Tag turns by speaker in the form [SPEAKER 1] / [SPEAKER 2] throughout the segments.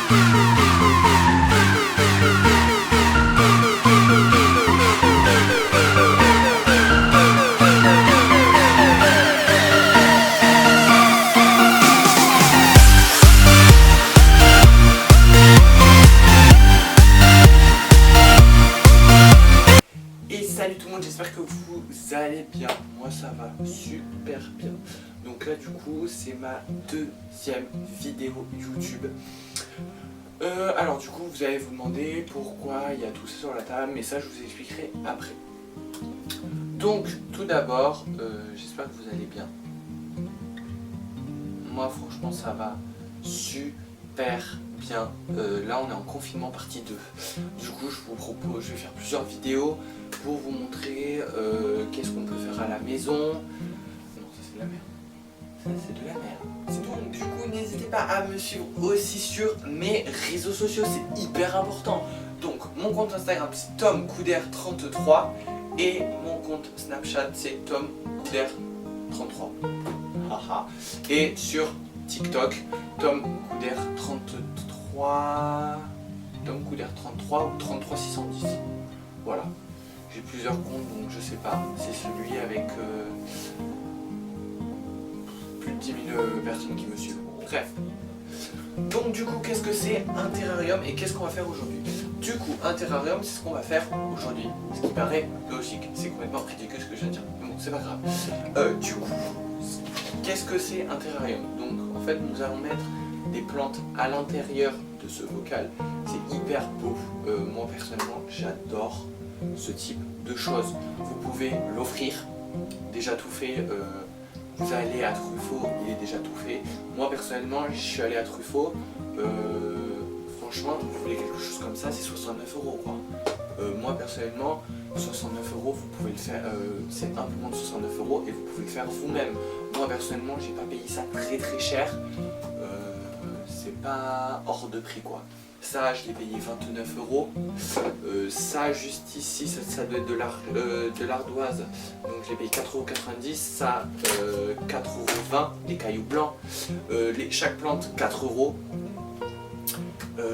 [SPEAKER 1] Salut tout le monde, j'espère que vous allez bien. Moi ça va super bien. Donc là du coup c'est ma deuxième vidéo YouTube. Alors du coup vous allez vous demander pourquoi il y a tout ça sur la table, mais ça je vous expliquerai après. Donc tout d'abord j'espère que vous allez bien. Moi franchement ça va super bien. Là on est en confinement partie 2. Du coup je vous propose, je vais faire plusieurs vidéos pour vous montrer qu'est-ce qu'on peut faire à la maison. Non, ça c'est de la merde. Ça c'est de la merde. Donc du coup n'hésitez pas à me suivre aussi sur mes réseaux sociaux, c'est hyper important. Donc mon compte Instagram c'est TomCouder33 et mon compte Snapchat c'est TomCouder33. Et sur TikTok TomCouder33 TomCouder33 ou 33610. Voilà. J'ai plusieurs comptes donc je sais pas. C'est celui avec plus de 10 000 personnes qui me suivent. Bref. Donc du coup qu'est-ce que c'est un terrarium et qu'est-ce qu'on va faire aujourd'hui? Du coup un terrarium c'est ce qu'on va faire aujourd'hui. Ce qui paraît logique. C'est complètement ridicule ce que je viens de dire. Mais bon c'est pas grave. Du coup qu'est-ce que c'est un terrarium? Donc en fait nous allons mettre des plantes à l'intérieur de ce bocal. C'est hyper beau. Moi personnellement j'adore ce type de choses. Vous pouvez l'offrir déjà tout fait. Vous allez à Truffaut, il est déjà tout fait. Moi personnellement je suis allé à Truffaut. Franchement vous voulez quelque chose comme ça c'est 69 € quoi. Moi personnellement 69 €, vous pouvez le faire, c'est un peu moins de 69 € et vous pouvez le faire vous-même. Moi personnellement j'ai pas payé ça très cher. C'est pas hors de prix quoi. Ça je l'ai payé 29 €. Ça juste ici ça doit être de l'ardoise. Donc je l'ai payé 4,90 €. Ça 4,20 € les cailloux blancs. Chaque plante 4 €.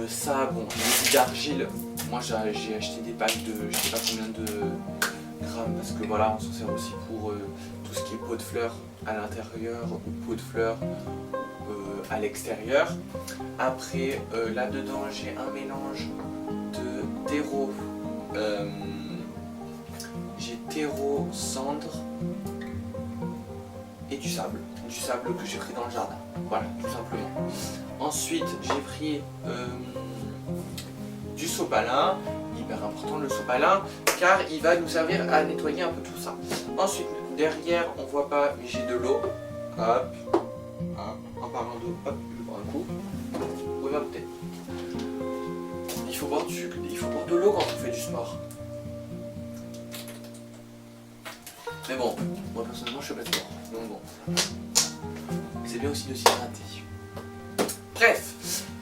[SPEAKER 1] Ça bon les billes d'argile. Moi j'ai acheté des packs de je sais pas combien de grammes parce que voilà on s'en sert aussi pour tout ce qui est pot de fleurs à l'intérieur ou pot de fleurs à l'extérieur. Après là-dedans j'ai un mélange de terreau, j'ai terreau, cendre et du sable que j'ai pris dans le jardin, voilà tout simplement. Ensuite j'ai pris du sopalin, hyper important le sopalin car il va nous servir à nettoyer un peu tout ça. Ensuite derrière on voit pas mais j'ai de l'eau, hop. En parlant d'eau, hop, je bois un coup. Oui, ma bouteille. Il faut boire de l'eau quand on fait du sport. Mais bon, moi personnellement je fais pas de sport. Donc bon. C'est bien aussi de s'hydrater. Bref,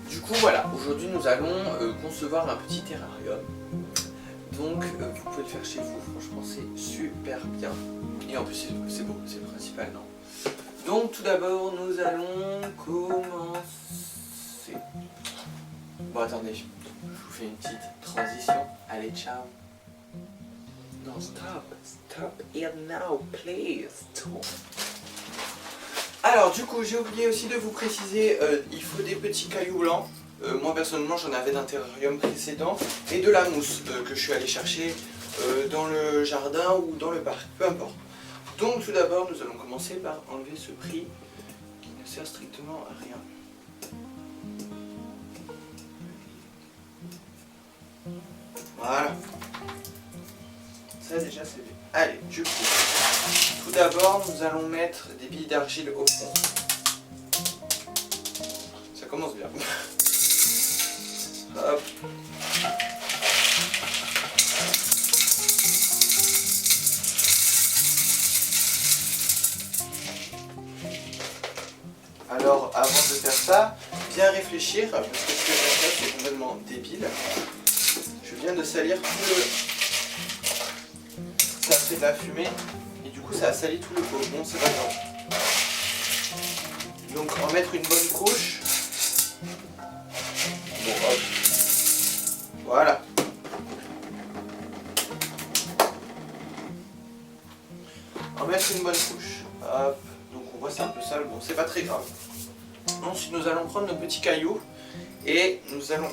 [SPEAKER 1] du coup voilà, aujourd'hui nous allons concevoir un petit terrarium. Donc vous pouvez le faire chez vous, franchement c'est super bien. Et en plus c'est beau, c'est le principal, non? Donc tout d'abord nous allons commencer. Bon attendez, je vous fais une petite transition. Allez ciao. Non stop it now please. Alors du coup j'ai oublié aussi de vous préciser, il faut des petits cailloux blancs. Moi personnellement j'en avais d'un terrarium précédent et de la mousse que je suis allé chercher dans le jardin ou dans le parc, peu importe. Donc tout d'abord nous allons commencer par enlever ce prix qui ne sert strictement à rien. Voilà. Ça déjà c'est bien. Allez, du coup, tout d'abord nous allons mettre des billes d'argile au fond. Ça commence bien. Hop. Alors avant de faire ça, bien réfléchir, parce que ce que je viens de faire c'est complètement débile. Je viens de salir tout le... Ça fait de la fumée, et du coup ça a sali tout le pot. Bon c'est pas grave. Donc en mettre une bonne couche. Bon mettre une bonne couche. Hop, donc on voit c'est un peu sale, bon c'est pas très grave. Ensuite nous allons prendre nos petits cailloux et nous allons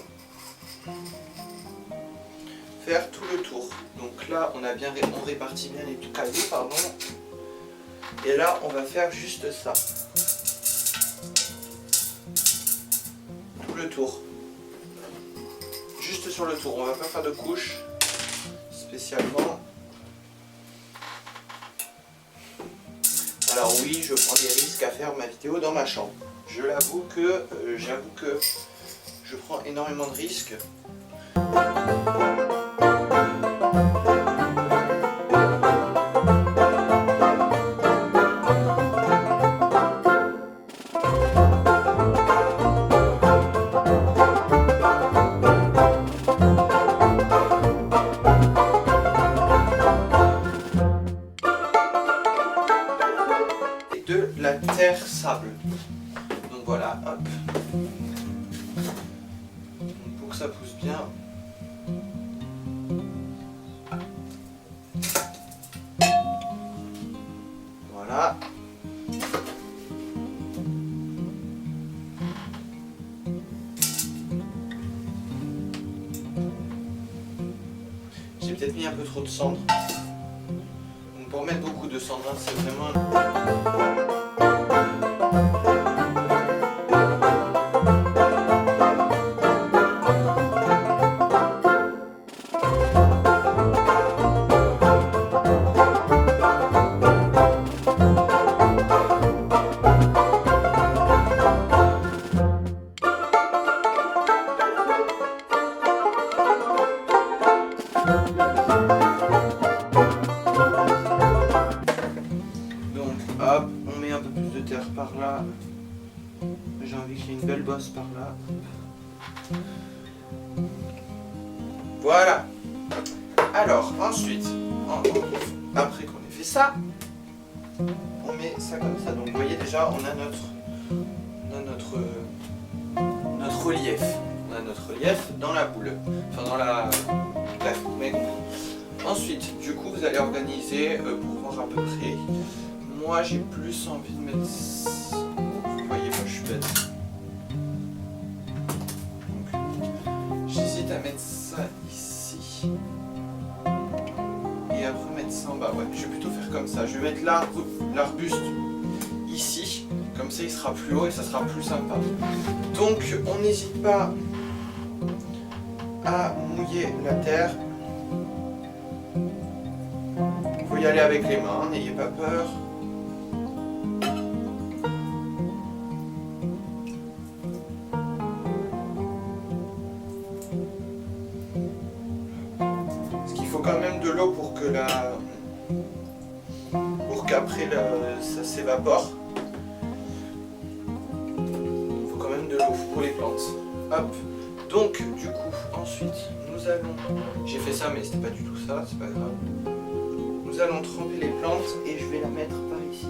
[SPEAKER 1] faire tout le tour. Donc là on répartit bien les cailloux, pardon. Et là on va faire juste ça. Tout le tour. Juste sur le tour, on va pas faire de couches spécialement. Alors oui, je prends des risques à faire ma vidéo dans ma chambre. Je l'avoue que je prends énormément de risques. De la terre sable. Donc voilà, hop. Donc pour que ça pousse bien. Voilà. J'ai peut-être mis un peu trop de cendre. Donc pour mettre beaucoup de cendre, hein, c'est vraiment... Hop, on met un peu plus de terre par là. J'ai envie qu'il y ait une belle bosse par là. Voilà. Alors, ensuite, après qu'on ait fait ça, on met ça comme ça. Donc vous voyez déjà, on a notre relief. On a notre relief dans la boule. Enfin dans la... Bref, vous m'avez compris. Ensuite, du coup, vous allez organiser pour voir à peu près. Moi, j'ai plus envie de mettre... Vous voyez, moi, je suis bête. Donc, j'hésite à mettre ça ici. Et après mettre ça en bas. Ouais, je vais plutôt faire comme ça. Je vais mettre l'arbuste ici. Comme ça, il sera plus haut et ça sera plus sympa. Donc, on n'hésite pas à mouiller la terre. Vous pouvez y aller avec les mains, n'ayez pas peur. Quand même de l'eau pour que qu'après ça s'évapore. Il faut quand même de l'eau pour les plantes. Hop. Donc du coup ensuite nous allons, j'ai fait ça mais c'était pas du tout ça, c'est pas grave. Nous allons tremper les plantes et je vais la mettre par ici.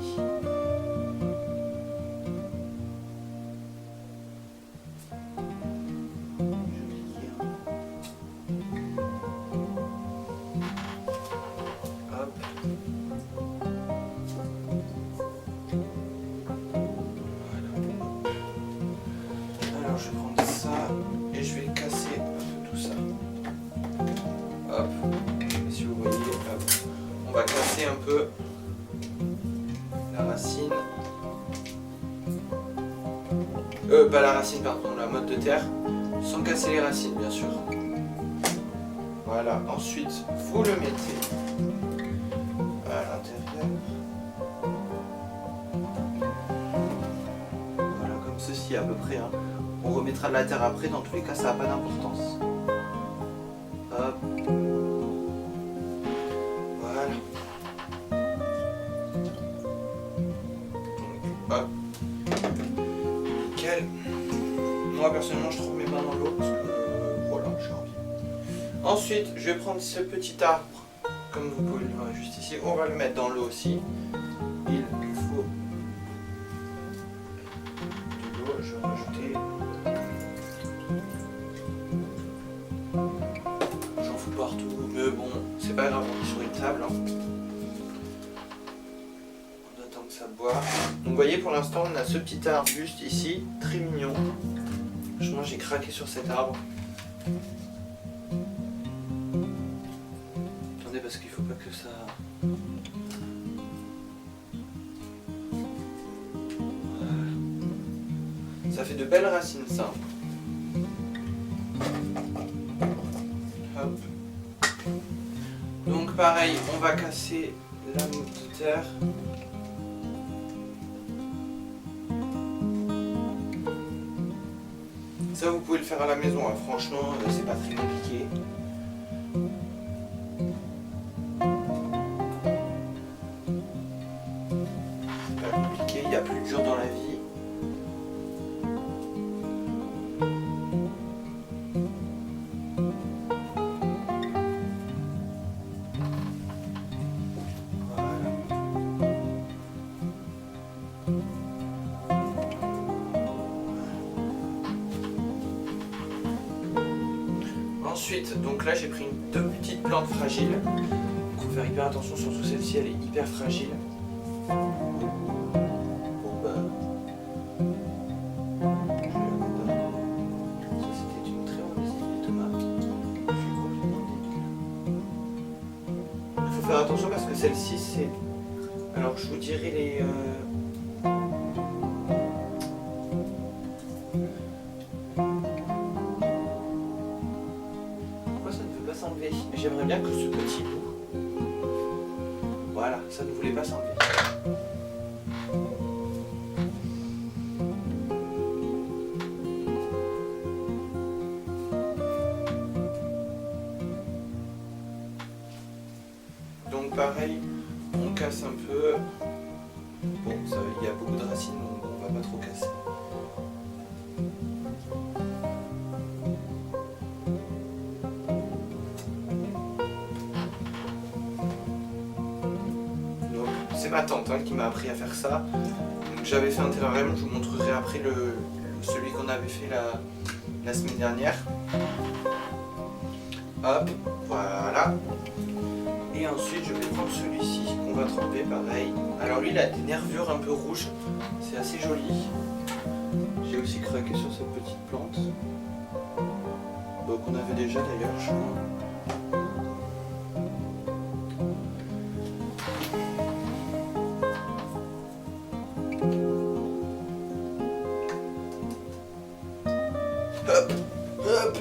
[SPEAKER 1] Je vais prendre ça et je vais casser un peu tout ça. Hop, si vous voyez, hop. On va casser un peu la racine. Pas la racine, pardon, la motte de terre. Sans casser les racines, bien sûr. Voilà, ensuite, vous le mettez à l'intérieur. Voilà, comme ceci à peu près. Hein. On remettra de la terre après, dans tous les cas ça n'a pas d'importance. Hop. Voilà. Donc, hop. Nickel. Moi personnellement je trouve mes mains dans l'eau parce que voilà, j'ai envie. Ensuite, je vais prendre ce petit arbre, comme vous pouvez le voir juste ici. On va le mettre dans l'eau aussi. Il faut de l'eau, je vais rajouter. Partout, mais bon, c'est pas grave, on est sur une table. Hein. bois. Donc vous voyez, pour l'instant on a ce petit arbuste ici, très mignon. Franchement j'ai craqué sur cet arbre. Attendez parce qu'il faut pas que ça... Voilà. Ça fait de belles racines ça. Hop. Donc pareil, on va casser la motte de terre. Ça vous pouvez le faire à la maison, hein. Franchement c'est pas très compliqué. C'est pas compliqué, il n'y a plus dur dans la vie. Ensuite, donc là j'ai pris deux petites plantes fragiles. Il faut faire hyper attention, surtout celle-ci, elle est hyper fragile. Bon bah... Ça c'était une très mauvaise idée, Thomas. Je suis complètement débile. Il faut faire attention parce que celle-ci c'est... Alors je vous dirai les... s'enlever. J'aimerais bien que ce petit bout, voilà, ça ne voulait pas s'enlever. Donc pareil, on casse un peu. Bon, il y a beaucoup de racines, donc on va pas trop casser. C'est ma tante qui m'a appris à faire ça. Donc j'avais fait un terrarium, je vous montrerai après celui qu'on avait fait la semaine dernière. Hop, voilà. Et ensuite je vais prendre celui-ci qu'on va tremper pareil. Alors lui il a des nervures un peu rouges, c'est assez joli. J'ai aussi craqué sur cette petite plante. Qu'on avait déjà d'ailleurs je crois. Hop, hop.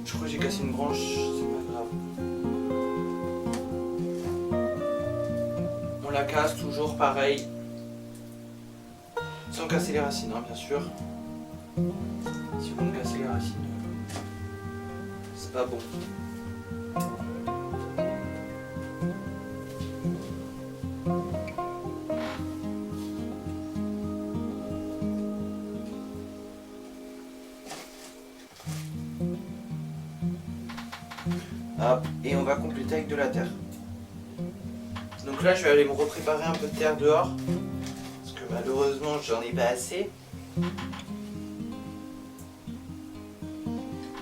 [SPEAKER 1] Je crois que j'ai cassé une branche, c'est pas grave. On la casse toujours pareil. Sans casser les racines, hein, bien sûr. Si vous me cassez les racines, c'est pas bon. Hop, et on va compléter avec de la terre. Donc là je vais aller me repréparer un peu de terre dehors, parce que malheureusement j'en ai pas assez.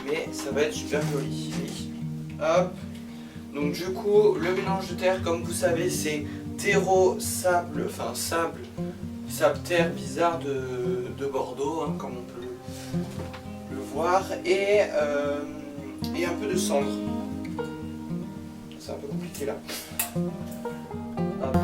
[SPEAKER 1] Mais ça va être super joli. Hop. Donc du coup le mélange de terre comme vous savez c'est terreau, sable, enfin sable, terre bizarre de Bordeaux, hein, comme on peut le voir, et un peu de cendre. C'est un peu compliqué là. Hop.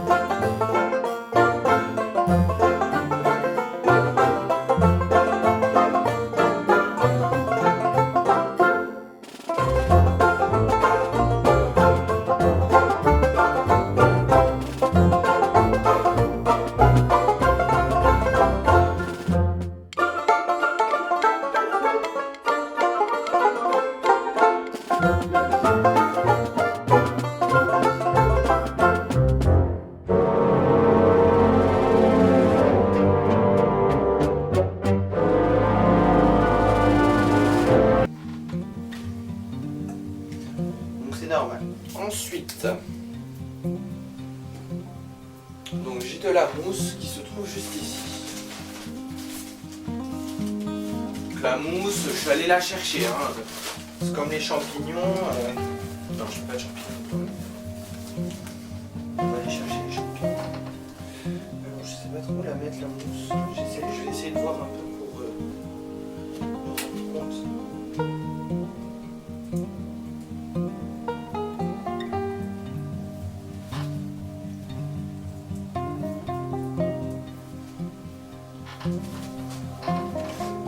[SPEAKER 1] Normal. Ensuite, donc j'ai de la mousse qui se trouve juste ici. Donc la mousse, je suis allé la chercher. Hein. C'est comme les champignons. Non, je ne fais pas de champignons. On va aller chercher les champignons. où la mettre la mousse? Je vais essayer de voir un peu pour me rendre compte.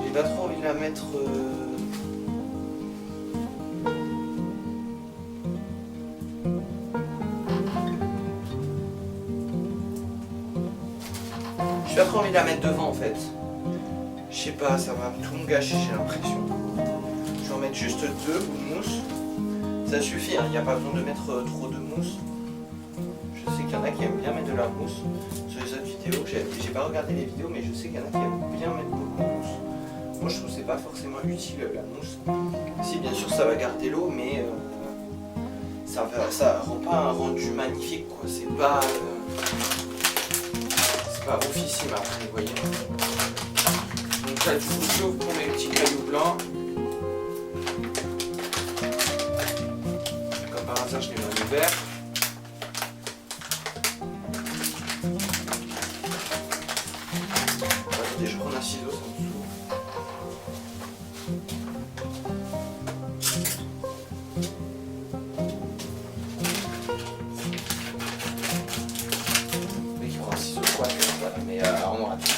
[SPEAKER 1] J'ai pas trop envie de la mettre. J'ai pas trop envie de la mettre devant en fait. Je sais pas, ça va tout me gâcher, j'ai l'impression. Je vais en mettre juste 2 bouts de mousse. Ça suffit, il n'y a pas besoin de mettre trop de mousse. Je sais qu'il y en a qui aiment bien mettre de la mousse sur les autres vidéos. J'ai pas regardé les vidéos, mais je sais qu'il y en a qui aiment bien mettre beaucoup de mousse. Moi je trouve que c'est pas forcément utile la mousse. Si bien sûr ça va garder l'eau, mais ça rend pas un rendu magnifique quoi. C'est pas officime après, vous voyez. Donc là du coup j'ouvre pour mes petits cailloux blancs. Comme par hasard je les mets en hiver. Attendez, je prends un ciseau, ça me saoule. Mais qui prend un ciseau quoi, voilà, mais on aura tout.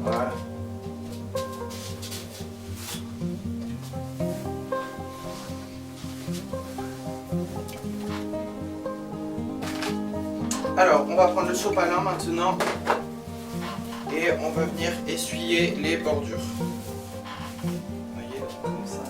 [SPEAKER 1] Voilà. Alors, on va prendre le sopalin maintenant et on va venir essuyer les bordures. Vous voyez, comme ça.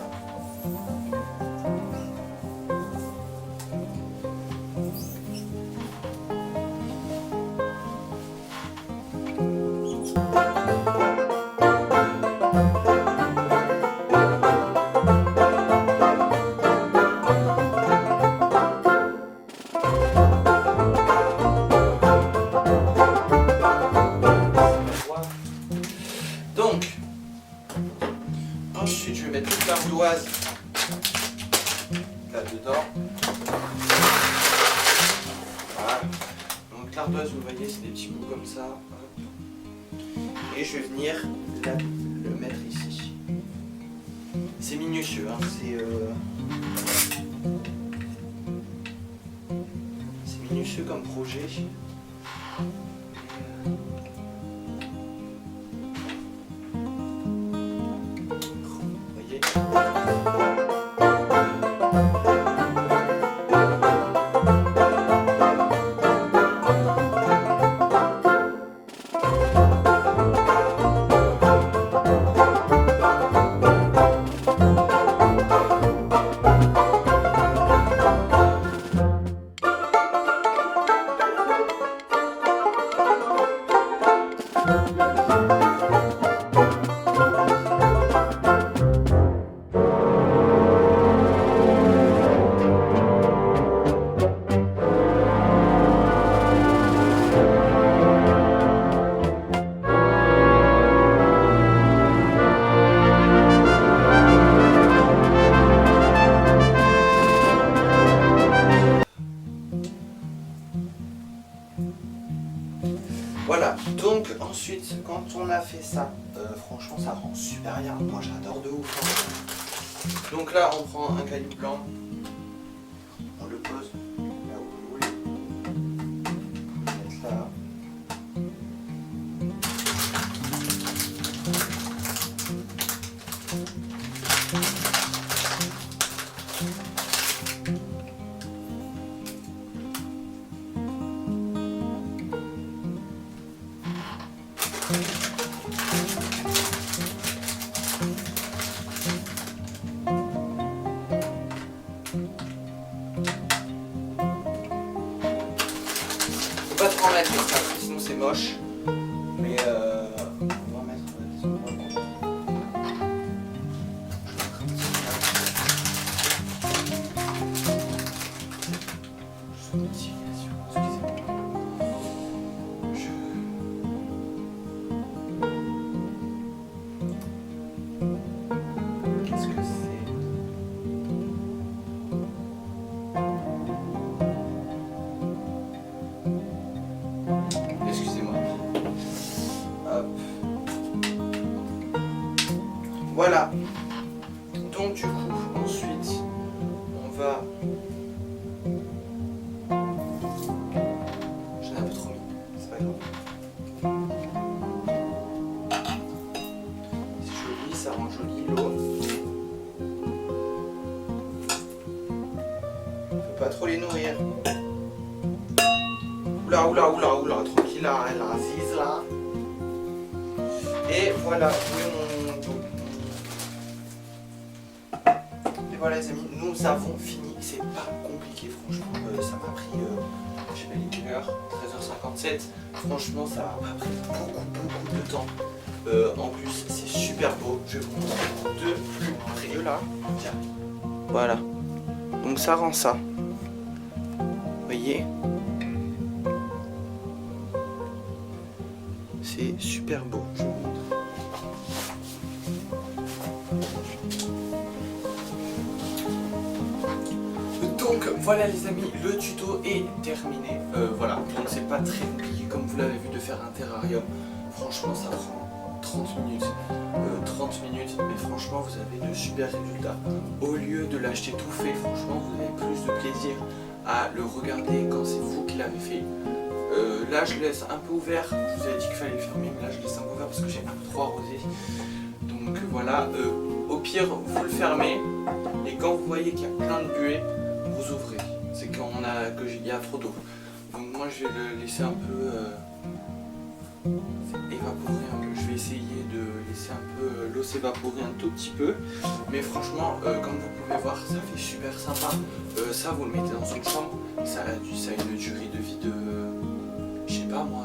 [SPEAKER 1] Donc, ensuite je vais mettre toute l'ardoise là-dedans. Voilà. Donc l'ardoise, vous voyez, c'est des petits bouts comme ça. Hop. Et je vais venir le mettre ici. C'est minutieux, hein. C'est minutieux comme projet. Voilà, donc ensuite quand on a fait ça, franchement ça rend super bien, moi j'adore de ouf. Hein. Donc là on prend un caillou blanc, on le pose là où vous voulez, on va le mettre là. Faut pas trop en mettre comme ça, parce que sinon c'est moche. Mais on va en mettre des endroits. Qu'est-ce que c'est? Voilà. Donc du coup, ensuite, on va... J'en ai un peu trop mis, c'est pas grave. C'est joli, ça rend joli l'eau. Faut pas trop les nourrir. Oula, tranquille là, elle assise là. Et voilà, où est mon dos. Et voilà les amis, nous avons fini. C'est pas compliqué franchement, ça m'a pris, je sais pas quelle heure, 13h57. Franchement ça m'a pas pris beaucoup de temps. En plus c'est super beau, je vais vous montrer de plus près là. Tiens, voilà. Donc ça rend ça. Vous voyez? C'est super beau. Je vous montre. Donc voilà les amis, le tuto est terminé. Voilà, donc c'est pas très compliqué comme vous l'avez vu de faire un terrarium. Franchement ça prend 30 minutes. 30 minutes, mais franchement vous avez de super résultats. Au lieu de l'acheter tout fait, franchement vous avez plus de plaisir à le regarder quand c'est vous qui l'avez fait. Là je laisse un peu ouvert, je vous avais dit qu'il fallait le fermer, mais là je laisse un peu ouvert parce que j'ai un peu trop arrosé. Donc voilà, au pire vous le fermez et quand vous voyez qu'il y a plein de buées, vous ouvrez. C'est quand il y a trop d'eau. Donc moi je vais le laisser un peu évaporer un peu. Je vais essayer de laisser un peu l'eau s'évaporer un tout petit peu. Mais franchement, comme vous pouvez voir, ça fait super sympa. Ça vous le mettez dans une chambre, ça a une durée de vie de... je sais pas moi,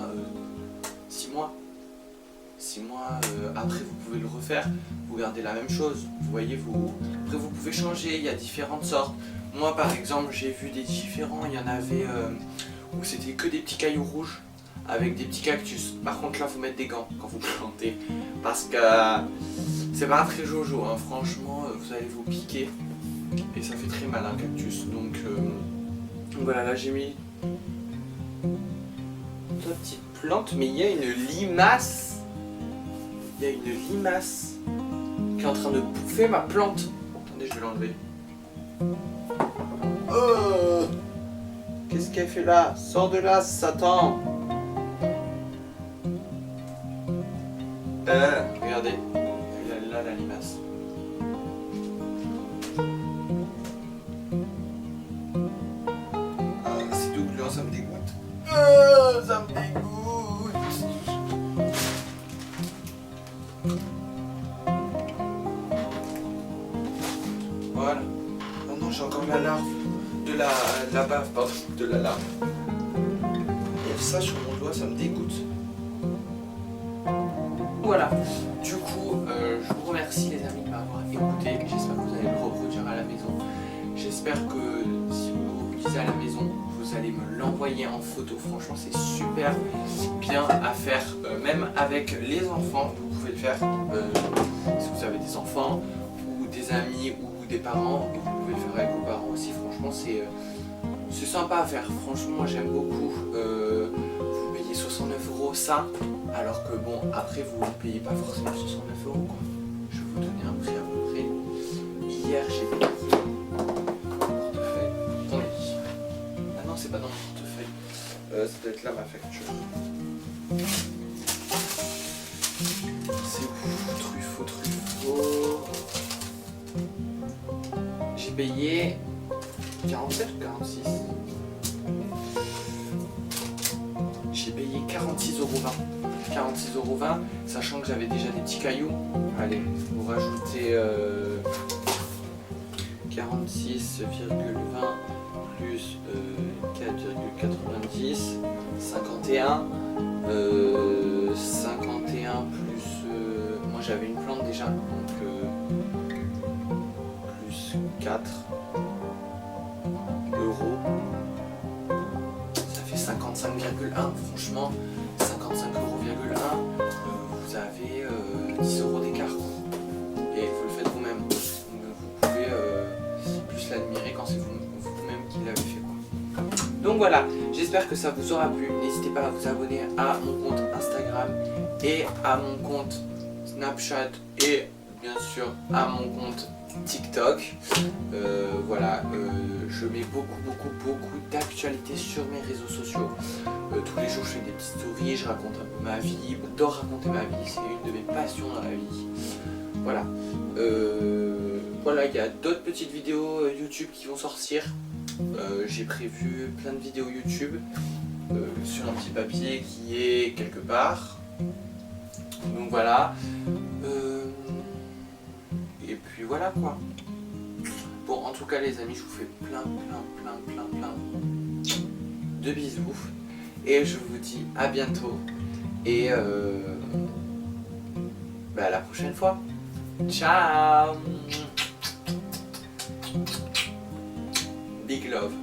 [SPEAKER 1] 6 mois. 6 mois, après vous pouvez le refaire, vous gardez la même chose, vous voyez, après vous pouvez changer, il y a différentes sortes. Moi par exemple j'ai vu des différents, il y en avait où c'était que des petits cailloux rouges avec des petits cactus. Par contre là faut mettre des gants quand vous plantez, parce que c'est pas très jojo, hein. Franchement vous allez vous piquer et ça fait très mal un cactus. Donc voilà, là j'ai mis deux petites plantes, mais il y a une limace. Il y a une limace qui est en train de bouffer ma plante. Attendez, je vais l'enlever. Oh, qu'est-ce qu'elle fait là? Sors de là, Satan. Regardez. Elle est là, la limace. Ah, c'est douloureux, ça me dégoûte. Ça me dégoûte. Voilà. Oh non, j'ai encore la larve de la bave, pardon, de la larve. Et ça sur mon doigt, ça me dégoûte. Voilà. Du coup, je vous remercie les amis de m'avoir écouté. J'espère que vous allez le reproduire à la maison. J'espère que si vous le reproduisez à la maison, vous allez me l'envoyer en photo. Franchement, c'est super bien à faire, même avec les enfants. Vous pouvez le faire si vous avez des enfants ou des amis ou des parents. Vous pouvez le faire avec vos parents aussi. Franchement, c'est sympa à faire. Franchement, moi j'aime beaucoup. Vous payez 69 € ça, alors que bon, après vous ne payez pas forcément 69 € quoi. Je vais vous donner un prix à peu près. Hier j'ai payé mon portefeuille. Attendez. Ah non, c'est pas dans mon portefeuille. Ça doit être là ma facture. C'est où? Truffaut. J'ai payé 47 ou 46. J'ai payé 46,20 €. 46,20 €, sachant que j'avais déjà des petits cailloux. Allez, vous rajoutez 46,20 plus 4,90, 51. 51 plus... moi j'avais une plante déjà, donc plus 4 €. Ça fait 55,1. Franchement, 55,1 €, vous avez 10 € d'écart. Et vous le faites vous-même. Vous pouvez plus l'admirer quand c'est vous-même qui l'avez fait. Donc voilà, j'espère que ça vous aura plu. N'hésitez pas à vous abonner à mon compte Instagram et à mon compte Snapchat et bien sûr à mon compte TikTok. Voilà, je mets beaucoup d'actualités sur mes réseaux sociaux. Tous les jours je fais des petites stories, je raconte un peu ma vie, j'adore raconter ma vie, c'est une de mes passions dans la vie. Voilà. Voilà, il y a d'autres petites vidéos YouTube qui vont sortir. J'ai prévu plein de vidéos YouTube sur un petit papier qui est quelque part. Donc voilà. Et puis voilà quoi. Bon, en tout cas les amis, je vous fais plein de bisous. Et je vous dis à bientôt. Et à la prochaine fois. Ciao. Big love.